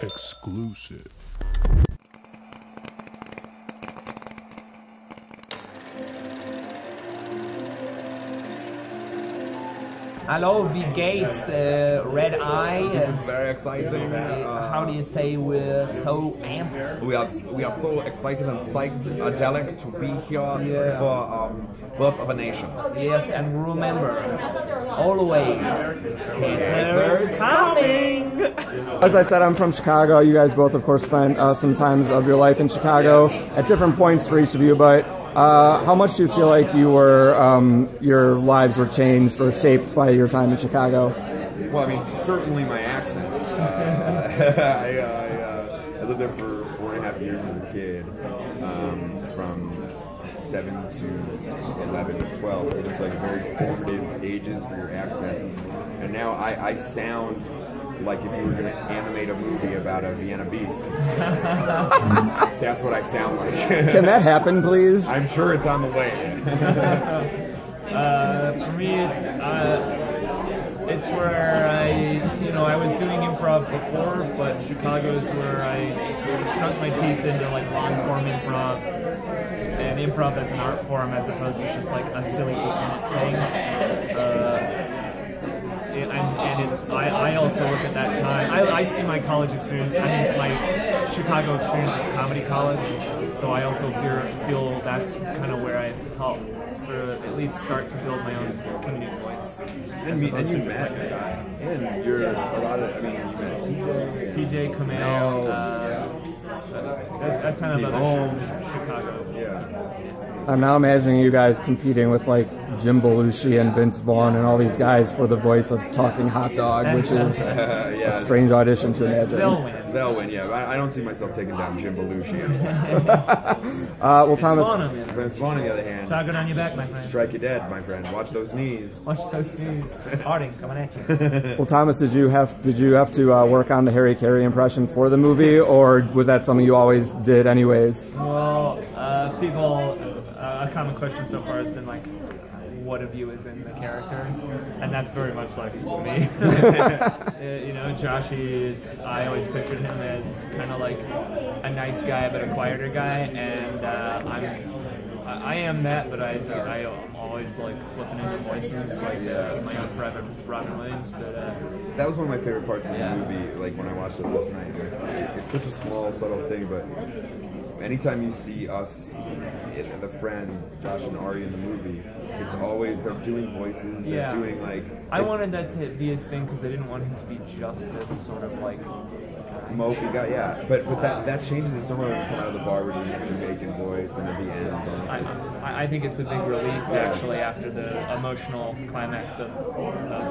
Exclusive. Hello, wie geht's? RedEye. This is very exciting. How do you say we're so amped? We are so excited and psyched, Adelic, to be here for Birth of a Nation. Yes, and remember, always, Hitler's coming! As I said, I'm from Chicago. You guys both, of course, spent some times of your life in Chicago at different points for each of you, but how much do you feel like you were, your lives were changed or shaped by your time in Chicago? Well, I mean, certainly my accent. I lived there for 4.5 years as a kid, from 7 to 11 to 12, so it's like very formative ages for your accent. And now I sound like if you were going to animate a movie about a Vienna beef. That's what I sound like. Can that happen, please? I'm sure it's on the way. For me, it's where I was doing improv before, but Chicago is where I sunk my teeth into like long form improv and improv as an art form as opposed to just like a silly 8-minute thing. I also look at that time. I see my college experience. I mean, my Chicago experience is comedy college, so I also feel that's kind of where I helped at least start to build my own comedic voice. And you met, and you're a lot of, I mean, you met TJ, Kumail, that kind of other Chicago. Yeah. I'm now imagining you guys competing with like Jim Belushi and Vince Vaughn and all these guys for the voice of Talking Hot Dog, which is a strange audition to imagine. They'll win, yeah. I don't see myself taking down Jim Belushi. Well, Thomas. Vince Vaughn, on the other hand. Talking on your back, my friend. Strike you dead, my friend. Watch those knees. Watch those knees. Harding coming at you. Well, Thomas, did you have to work on the Harry Carey impression for the movie, or was that something you always did anyways? Well, a common question so far has been like, what of you is in the character? And that's very much like me. Joshy is, I always pictured him as kind of like a nice guy but a quieter guy, and I am that, but I always like slipping into voices like my own private Robin Williams. But that was one of my favorite parts of the movie. Like when I watched it last night, it's such a small, subtle thing, but anytime you see us, the friends, Josh and Ari in the movie, it's always, they're doing voices, they're doing like... I wanted that to be his thing because I didn't want him to be just this sort of like... mopey guy, yeah. But that changes it somewhere when you come out of the bar with your Jamaican voice and at the end. I think it's a big release actually after the emotional climax of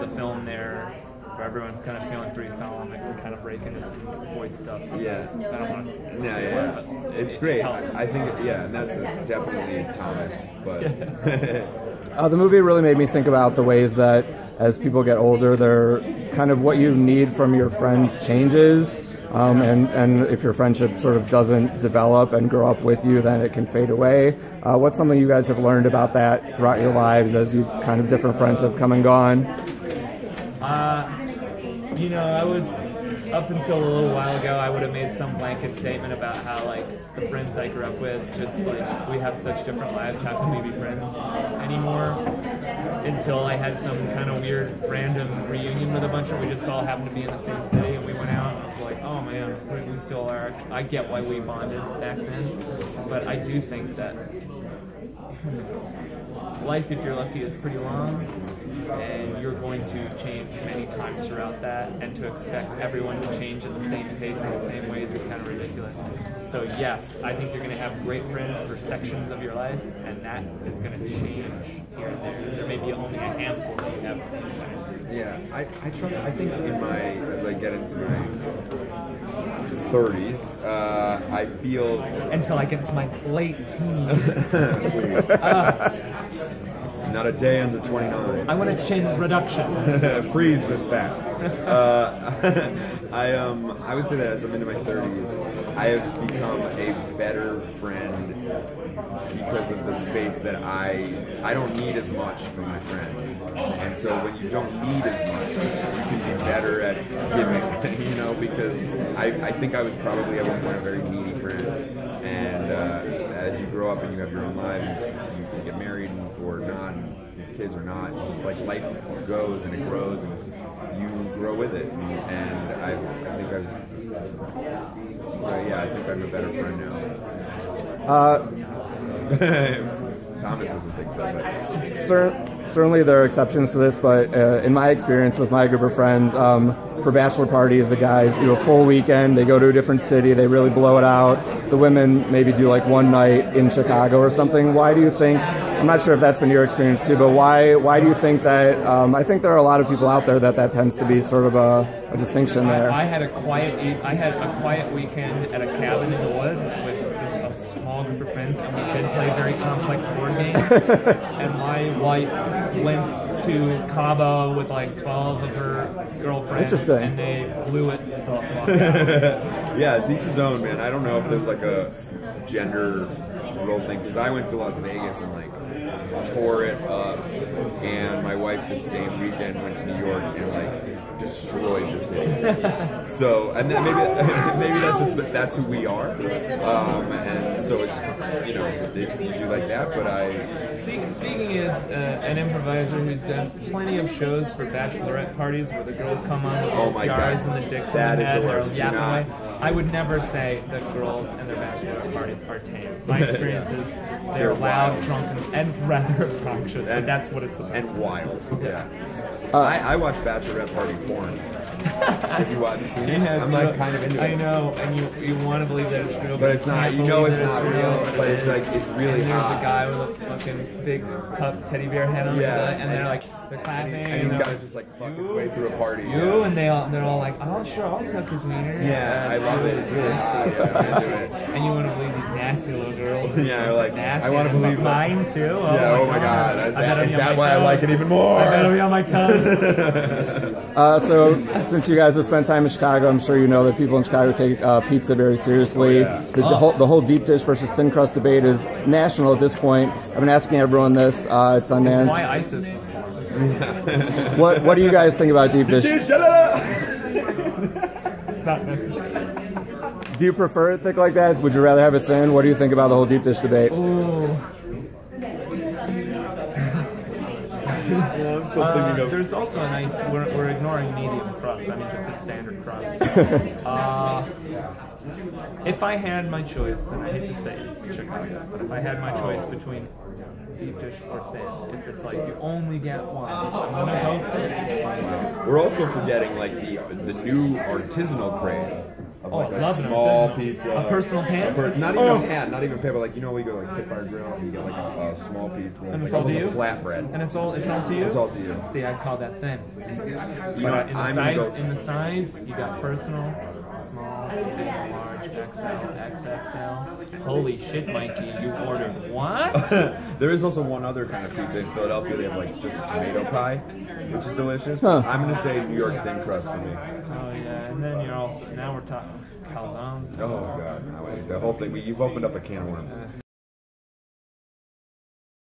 the film there. Where everyone's kind of feeling pretty solemn, like we're kind of breaking into some voice stuff. Yeah. I don't want to it's great. I think, and that's definitely Thomas, but... The movie really made me think about the ways that as people get older, they're kind of what you need from your friends changes. And if your friendship sort of doesn't develop and grow up with you, then it can fade away. What's something you guys have learned about that throughout your lives as you kind of different friends have come and gone? I was, up until a little while ago, I would have made some blanket statement about how, like, the friends I grew up with, just, like, we have such different lives, how can we be friends anymore? Until I had some kind of weird, random reunion with a bunch of, we just all happened to be in the same city, and we went out, and I was like, oh man, we still are. I get why we bonded back then, but I do think that life, if you're lucky, is pretty long, and you're going to change many times throughout that, and to expect everyone to change at the same pace in the same ways is kind of ridiculous. So yes, I think you're going to have great friends for sections of your life, and that is going to change here and there. There may be only a handful that you have. Yeah, I think as I get into my 30s, I feel... Until I get to my late teens. Not a day under 29. I want to chin reduction. Freeze this fat. I would say that as I'm into my 30s, I have become a better friend because of the space that I don't need as much from my friends. And so when you don't need as much, you can be better at giving, you know, because I think I was probably at one point a very needy friend. And as you grow up and you have your own life, you can get married or not, and kids or not, it's just like life goes and it grows and you grow with it. And I think I'm a better friend now. Thomas doesn't think so, but certainly there are exceptions to this, but in my experience with my group of friends, for bachelor parties, the guys do a full weekend. They go to a different city. They really blow it out. The women maybe do like one night in Chicago or something. Why do you think? I'm not sure if that's been your experience too, but why do you think that? I think there are a lot of people out there that tends to be sort of a distinction there. I had a quiet weekend at a cabin in the woods with a small group of friends, and we did play very complex board games. And my wife went to Cabo with like 12 of her girlfriends. Interesting. And they blew it the fuck out. Yeah, it's each his own, man. I don't know if there's like a gender role thing, because I went to Las Vegas and like tore it up, and my wife the same weekend went to New York and like destroyed the city. So, and then maybe that's who we are, and so you know they do like that. But Speaking as an improviser who's done plenty of shows for bachelorette parties where the girls come on with the jars and the dicks in the head, they're yapping away. I would never say that girls and their bachelorette parties are tame. My experience is they're loud, drunken, and rather obnoxious, but that's what it's about. And wild. Yeah. I watch bachelorette party porn. If you watch it, I'm like kind of into it. I know, and you want to believe that it's real, but it's not. You know it's not real, but it's like it's really and hot. There's a guy with a fucking big tough teddy bear head on his butt, and they're like they're clapping, and he's got to just like fuck his way through a party. And they're all like, oh sure, I'll suck his wiener. Yeah, I love it. It's really hot. Yeah, I'm into it. And you want to believe these nasty little girls. Yeah, like nasty. I want to believe mine too. Yeah, oh my god. Is that why I like it even more? I gotta be on my toes. So, since you guys have spent time in Chicago, I'm sure you know that people in Chicago take pizza very seriously. The whole deep dish versus thin crust debate is national at this point. I've been asking everyone this at Sundance. That's why ISIS was formed. What do you guys think about deep dish? Dude, shut up! It's not necessary. Do you prefer it thick like that? Would you rather have it thin? What do you think about the whole deep dish debate? Ooh. There's also a nice, we're ignoring medium crust, I mean just a standard crust. If I had my choice, and I hate to say it, Chicago, but if I had my choice between deep dish or thin, if it's like you only get one, I'm gonna go thin. We're also forgetting like the new artisanal craze. Of like a small pizza. A personal pan? Not even a pan, not even a pan, but like, you know, we go like Pitfire Grill and you get like a small pizza. And it's like all to you? A flatbread. And it's all to you? It's all to you. See, I'd call that thin. You know, in the size, you got personal, small, large, XXL. Holy shit, Mikey, you ordered what? There is also one other kind of pizza in Philadelphia. They have like just a tomato pie, which is delicious. Huh. I'm gonna say New York thin crust for me. Oh yeah, and then now we're talking calzone. Oh god, no, the whole thing. You've opened up a can of worms.